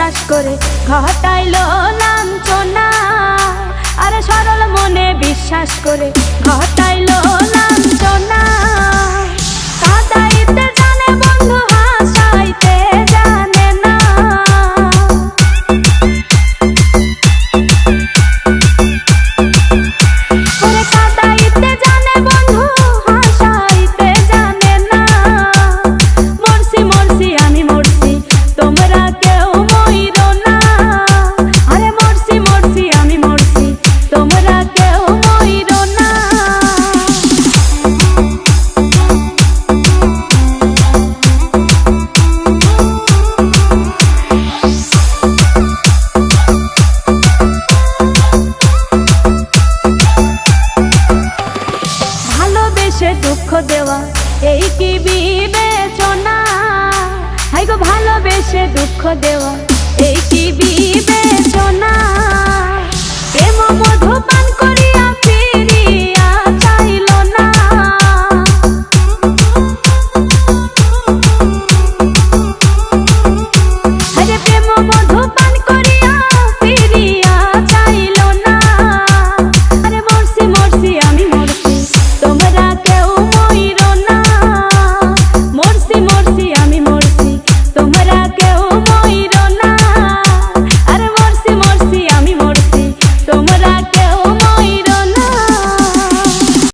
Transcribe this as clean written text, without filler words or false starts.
বিশ্বাস করে ঘটাইলো লাঞ্ছনা। আরে সরল মনে বিশ্বাস করে ঘটাইলো লাঞ্ছনা। কাঁদাইতে জানে বন্ধু, হাসাইতে জানে না। ওরে কাঁদাইতে জানে বন্ধু, হাসাইতে জানে না। মরছি মরছি আমি মরছি, তোমরা কেউ মইরো না। আরে মরছি মরছি আমি মরছি, তোমরা কেউ মইরো না। ভালোবেসে দুঃখ দেওয়া এই কি বিবেচনা? হাই গো ভালোবেসে দুঃখ দেওয়া এই কি বিবেচনা?